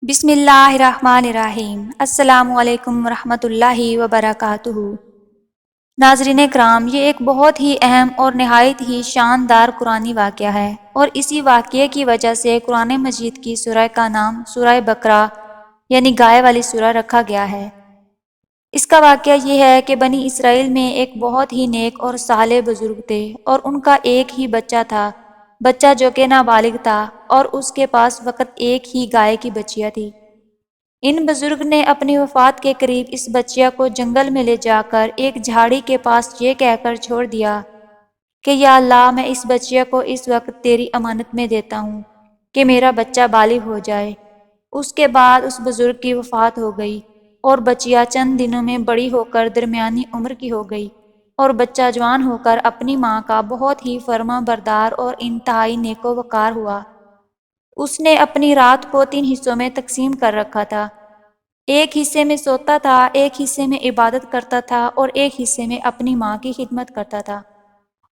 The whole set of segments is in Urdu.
بسم اللہ الرحمن الرحیم۔ السلام علیکم ورحمۃ اللہ وبرکاتہ۔ ناظرین کرام، یہ ایک بہت ہی اہم اور نہایت ہی شاندار قرآنی واقعہ ہے، اور اسی واقعے کی وجہ سے قرآن مجید کی سورہ کا نام سورہ بقرہ یعنی گائے والی سورہ رکھا گیا ہے۔ اس کا واقعہ یہ ہے کہ بنی اسرائیل میں ایک بہت ہی نیک اور صالح بزرگ تھے، اور ان کا ایک ہی بچہ تھا، بچہ جو کہ نابالغ تھا، اور اس کے پاس فقط ایک ہی گائے کی بچیا تھی۔ ان بزرگ نے اپنی وفات کے قریب اس بچیا کو جنگل میں لے جا کر ایک جھاڑی کے پاس یہ کہہ کر چھوڑ دیا کہ یا اللہ، میں اس بچیا کو اس وقت تیری امانت میں دیتا ہوں کہ میرا بچہ بالغ ہو جائے۔ اس کے بعد اس بزرگ کی وفات ہو گئی، اور بچیا چند دنوں میں بڑی ہو کر درمیانی عمر کی ہو گئی، اور بچہ جوان ہو کر اپنی ماں کا بہت ہی فرما بردار اور انتہائی نیک و وقار ہوا۔ اس نے اپنی رات کو 3 حصوں میں تقسیم کر رکھا تھا، ایک حصے میں سوتا تھا، ایک حصے میں عبادت کرتا تھا، اور ایک حصے میں اپنی ماں کی خدمت کرتا تھا،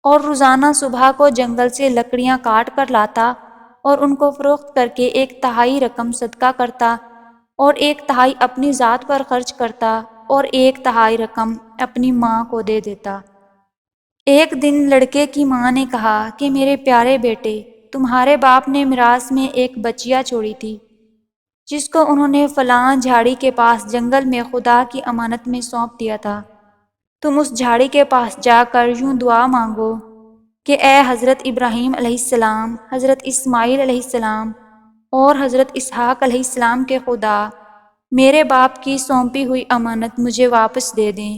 اور روزانہ صبح کو جنگل سے لکڑیاں کاٹ کر لاتا اور ان کو فروخت کر کے 1/3 رقم صدقہ کرتا، اور 1/3 اپنی ذات پر خرچ کرتا، اور 1/3 رقم اپنی ماں کو دے دیتا۔ ایک دن لڑکے کی ماں نے کہا کہ میرے پیارے بیٹے، تمہارے باپ نے میراث میں ایک بچیا چھوڑی تھی، جس کو انہوں نے فلاں جھاڑی کے پاس جنگل میں خدا کی امانت میں سونپ دیا تھا۔ تم اس جھاڑی کے پاس جا کر یوں دعا مانگو کہ اے حضرت ابراہیم علیہ السلام، حضرت اسماعیل علیہ السلام اور حضرت اسحاق علیہ السلام کے خدا، میرے باپ کی سونپی ہوئی امانت مجھے واپس دے دیں،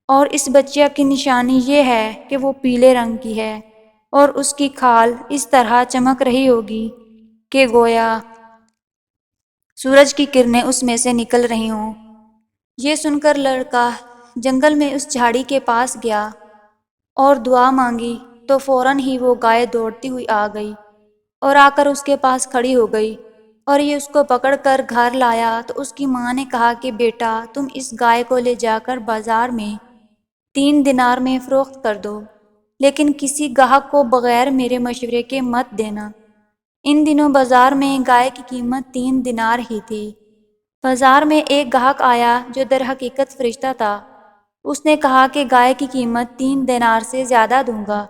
اور اس بچیا کی نشانی یہ ہے کہ وہ پیلے رنگ کی ہے، اور اس کی کھال اس طرح چمک رہی ہوگی کہ گویا سورج کی کرنیں اس میں سے نکل رہی ہوں۔ یہ سن کر لڑکا جنگل میں اس جھاڑی کے پاس گیا اور دعا مانگی، تو فوراً ہی وہ گائے دوڑتی ہوئی آ گئی اور آ کر اس کے پاس کھڑی ہو گئی، اور یہ اس کو پکڑ کر گھر لایا۔ تو اس کی ماں نے کہا کہ بیٹا، تم اس گائے کو لے جا کر بازار میں 3 دینار میں فروخت کر دو، لیکن کسی گاہک کو بغیر میرے مشورے کے مت دینا۔ ان دنوں بازار میں گائے کی قیمت 3 دینار ہی تھی۔ بازار میں ایک گاہک آیا جو در حقیقت فرشتہ تھا۔ اس نے کہا کہ گائے کی قیمت 3 دینار سے زیادہ دوں گا،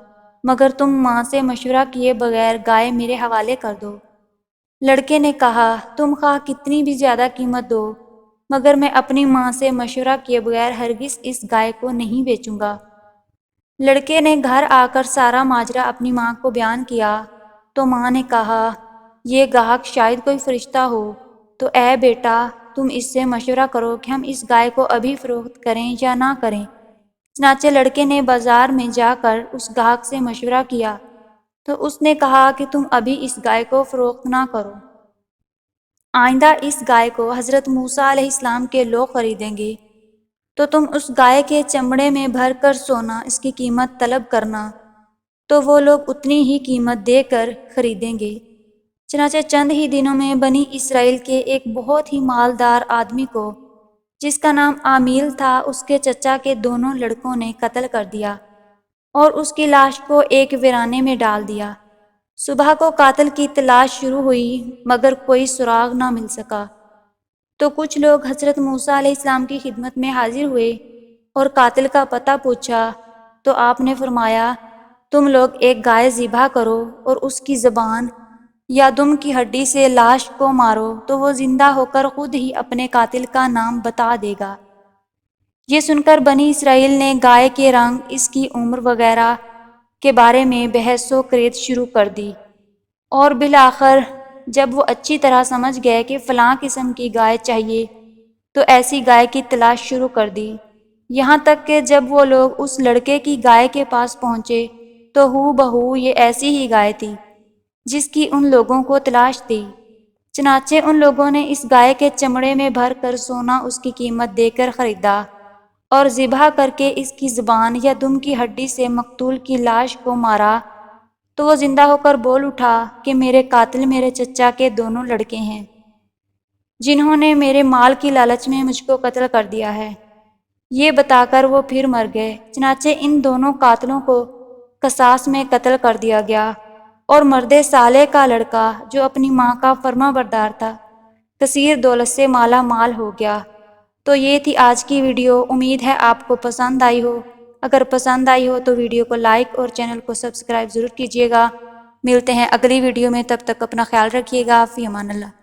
مگر تم ماں سے مشورہ کیے بغیر گائے میرے حوالے کر دو۔ لڑکے نے کہا، تم خواہ کتنی بھی زیادہ قیمت دو، مگر میں اپنی ماں سے مشورہ کیے بغیر ہرگز اس گائے کو نہیں بیچوں گا۔ لڑکے نے گھر آ کر سارا ماجرا اپنی ماں کو بیان کیا، تو ماں نے کہا، یہ گاہک شاید کوئی فرشتہ ہو، تو اے بیٹا، تم اس سے مشورہ کرو کہ ہم اس گائے کو ابھی فروخت کریں یا نہ کریں۔ چنانچہ لڑکے نے بازار میں جا کر اس گاہک سے مشورہ کیا، تو اس نے کہا کہ تم ابھی اس گائے کو فروخت نہ کرو، آئندہ اس گائے کو حضرت موسیٰ علیہ السلام کے لوگ خریدیں گے، تو تم اس گائے کے چمڑے میں بھر کر سونا اس کی قیمت طلب کرنا، تو وہ لوگ اتنی ہی قیمت دے کر خریدیں گے۔ چنانچہ چند ہی دنوں میں بنی اسرائیل کے ایک بہت ہی مالدار آدمی کو، جس کا نام عامیل تھا، اس کے چچا کے دونوں لڑکوں نے قتل کر دیا، اور اس کی لاش کو ایک ویرانے میں ڈال دیا۔ صبح کو قاتل کی تلاش شروع ہوئی، مگر کوئی سراغ نہ مل سکا۔ تو کچھ لوگ حضرت موسیٰ علیہ السلام کی خدمت میں حاضر ہوئے اور قاتل کا پتہ پوچھا، تو آپ نے فرمایا، تم لوگ ایک گائے ذبح کرو اور اس کی زبان یا دم کی ہڈی سے لاش کو مارو، تو وہ زندہ ہو کر خود ہی اپنے قاتل کا نام بتا دے گا۔ یہ سن کر بنی اسرائیل نے گائے کے رنگ، اس کی عمر وغیرہ کے بارے میں بحث و کرید شروع کر دی، اور بالآخر جب وہ اچھی طرح سمجھ گئے کہ فلاں قسم کی گائے چاہیے، تو ایسی گائے کی تلاش شروع کر دی، یہاں تک کہ جب وہ لوگ اس لڑکے کی گائے کے پاس پہنچے تو ہو بہو یہ ایسی ہی گائے تھی جس کی ان لوگوں کو تلاش تھی۔ چنانچہ ان لوگوں نے اس گائے کے چمڑے میں بھر کر سونا اس کی قیمت دے کر خریدا، اور ذبح کر کے اس کی زبان یا دم کی ہڈی سے مقتول کی لاش کو مارا، تو وہ زندہ ہو کر بول اٹھا کہ میرے قاتل میرے چچا کے دونوں لڑکے ہیں، جنہوں نے میرے مال کی لالچ میں مجھ کو قتل کر دیا ہے۔ یہ بتا کر وہ پھر مر گئے۔ چنانچہ ان دونوں قاتلوں کو قصاص میں قتل کر دیا گیا، اور مرد صالح کا لڑکا جو اپنی ماں کا فرما بردار تھا، کثیر دولت سے مالا مال ہو گیا۔ تو یہ تھی آج کی ویڈیو، امید ہے آپ کو پسند آئی ہو۔ اگر پسند آئی ہو تو ویڈیو کو لائک اور چینل کو سبسکرائب ضرور کیجیے گا۔ ملتے ہیں اگلی ویڈیو میں، تب تک اپنا خیال رکھیے گا۔ فی امان اللہ۔